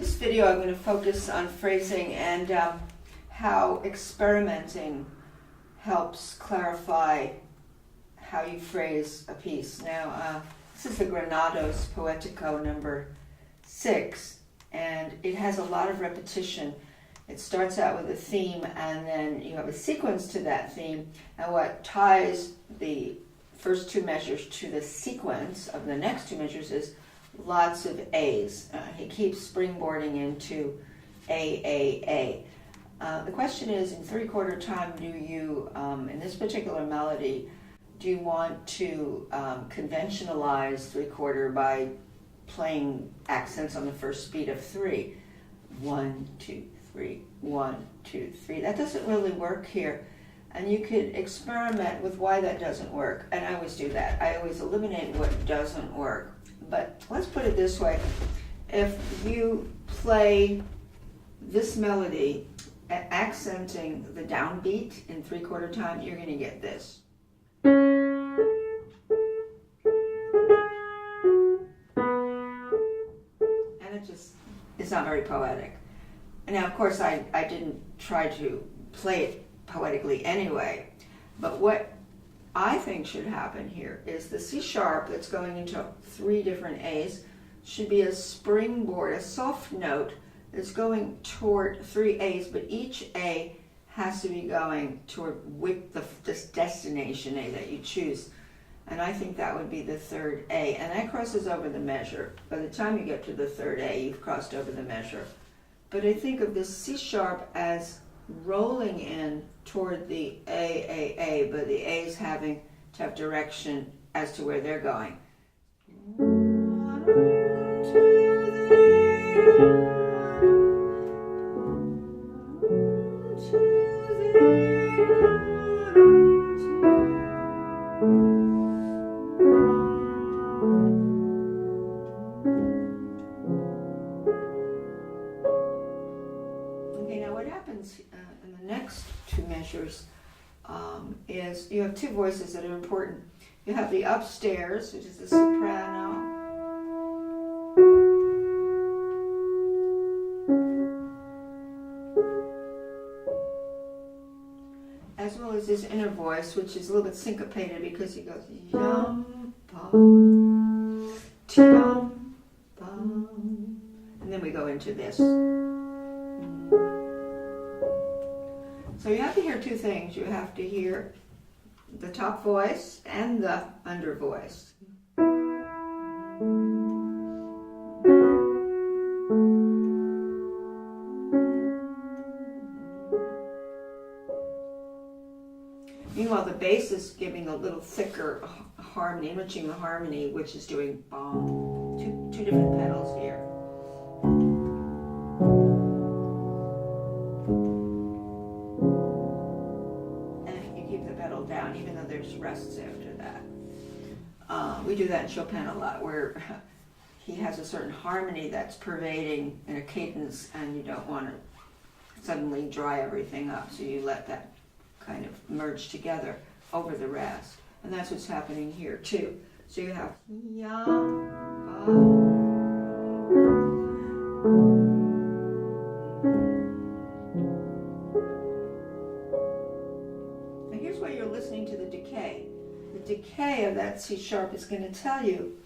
This video I'm going to focus on phrasing and how experimenting helps clarify how you phrase a piece. Now, this is the Granados Poetico number 6, and it has a lot of repetition. It starts out with a theme, and then you have a sequence to that theme, and what ties the first two measures to the sequence of the next two measures is lots of A's. He keeps springboarding into A. The question is, in 3/4 time, do you, in this particular melody, do you want to conventionalize 3/4 by playing accents on the first beat of 3? 1, 2, 3, 1, 2, 3. That doesn't really work here. And you could experiment with why that doesn't work. And I always do that. I always eliminate what doesn't work. But let's put it this way. If you play this melody accenting the downbeat in 3/4 time, you're going to get this. And it's not very poetic. And now, of course, I didn't try to play it poetically anyway. But what I think should happen here is the C sharp that's going into 3 different A's should be a springboard, a soft note that's going toward 3 A's, but each A has to be going toward this destination A that you choose. And I think that would be the 3rd A. And that crosses over the measure. By the time you get to the 3rd A, you've crossed over the measure. But I think of this C sharp as rolling in toward the A, but the A's having to have direction as to where they're going. 1, 2, 3. Okay, now what happens in the next 2 measures is you have 2 voices that are important. You have the upstairs, which is the soprano, as well as this inner voice, which is a little bit syncopated because he goes yum bum, tum bum, and then we go into this. So you have to hear 2 things. You have to hear the top voice and the under voice. Meanwhile, the bass is giving a little thicker harmony, enriching the harmony, which is doing boom. Two different pedals here. Down, even though there's rests after that. We do that in Chopin a lot, where he has a certain harmony that's pervading in a cadence, and you don't want to suddenly dry everything up, so you let that kind of merge together over the rest. And that's what's happening here too. So you have yum, where you're listening to the decay. The decay of that C sharp is going to tell you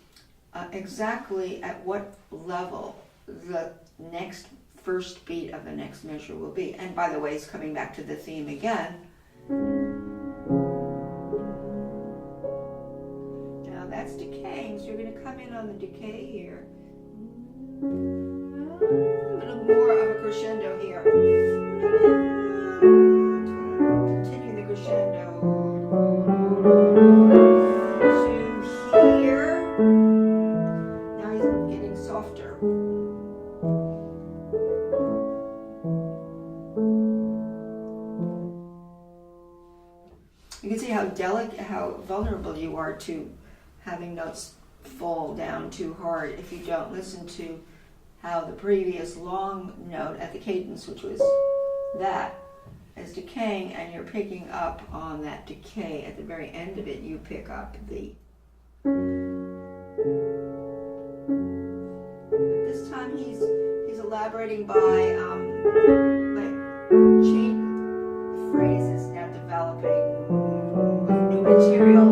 exactly at what level the next first beat of the next measure will be. And by the way, it's coming back to the theme again. Now that's decaying, so you're going to come in on the decay here. A little more of a crescendo here. Continue the crescendo to here. Now he's getting softer. You can see how delicate, how vulnerable you are to having notes fall down too hard if you don't listen to how the previous long note at the cadence, which was that, is decaying, and you're picking up on that decay. At the very end of it, you pick up the. But this time he's a elaborating by change phrases, now developing new material,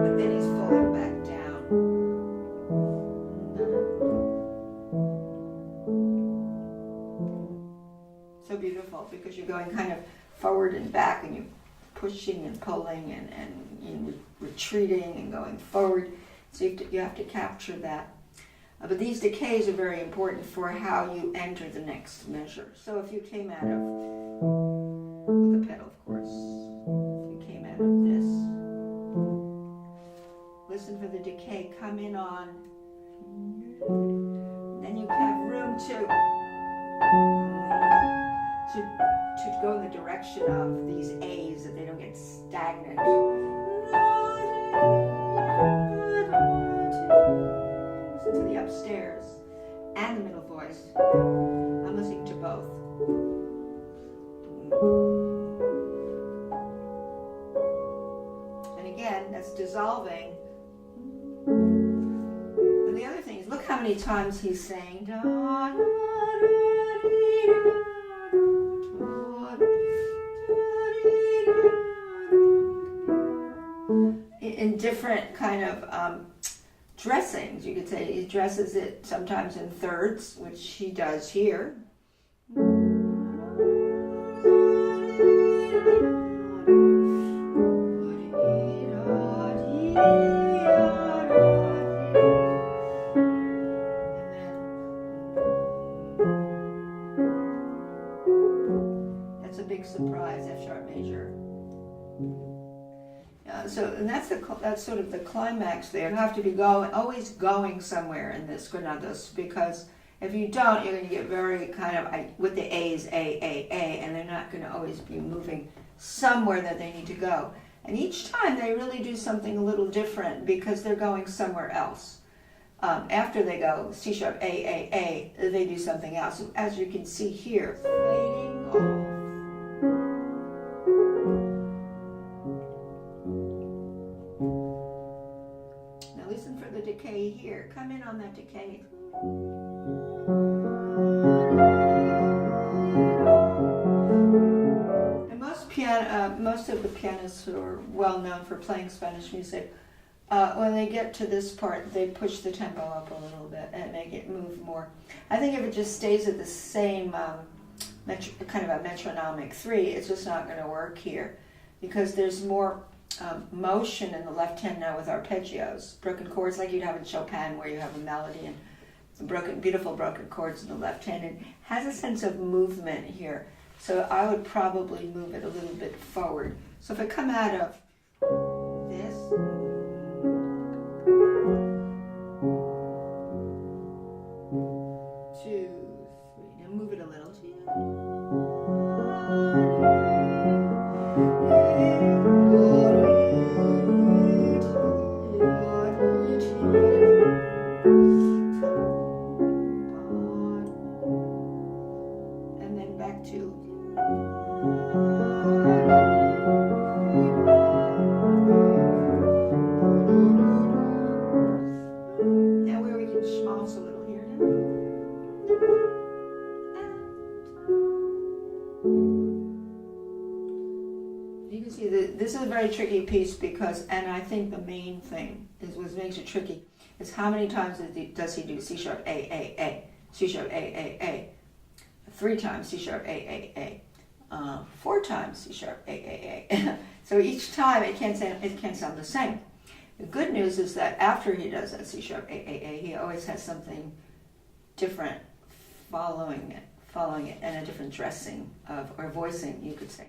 but then he's falling back down. So beautiful, because you're going kind of forward and back, and you're pushing and pulling and retreating and going forward. So you have to capture that. But these decays are very important for how you enter the next measure. So if you came out of, with the pedal of course, if you came out of this, listen for the decay, come in on, then you have room to go in the direction of these A's, that they don't get stagnant. Listen to the upstairs and the middle voice. I'm listening to both. And again, that's dissolving. And the other thing is, look how many times he's saying in different kind of dressings. You could say he dresses it sometimes in thirds, which he does here. That's a big surprise, F sharp major. And that's sort of the climax there. You have to be always going somewhere in this Granados, because if you don't, you're going to get very kind of with the A's, A, and they're not going to always be moving somewhere that they need to go. And each time they really do something a little different, because they're going somewhere else. After they go C sharp, A, they do something else. As you can see here, fading off. Listen for the decay here. Come in on that decay. And most of the pianists who are well known for playing Spanish music, when they get to this part, they push the tempo up a little bit and make it move more. I think if it just stays at the same kind of a metronomic 3, it's just not going to work here, because there's more motion in the left hand now with arpeggios, broken chords like you'd have in Chopin, where you have a melody and some beautiful broken chords in the left hand. It has a sense of movement here, so I would probably move it a little bit forward. So if I come out of this, 2, 3, now move it a little. And then back to now, where we can schmaltz a little here. You can see that this is a very tricky piece, because, and I think the main thing is what makes it tricky is how many times does he do C sharp, A, C sharp, A, 3 times C sharp, A, 4 times C sharp, A. So each time it can't sound the same. The good news is that after he does that C sharp, A, he always has something different following it, and a different dressing of, or voicing, you could say.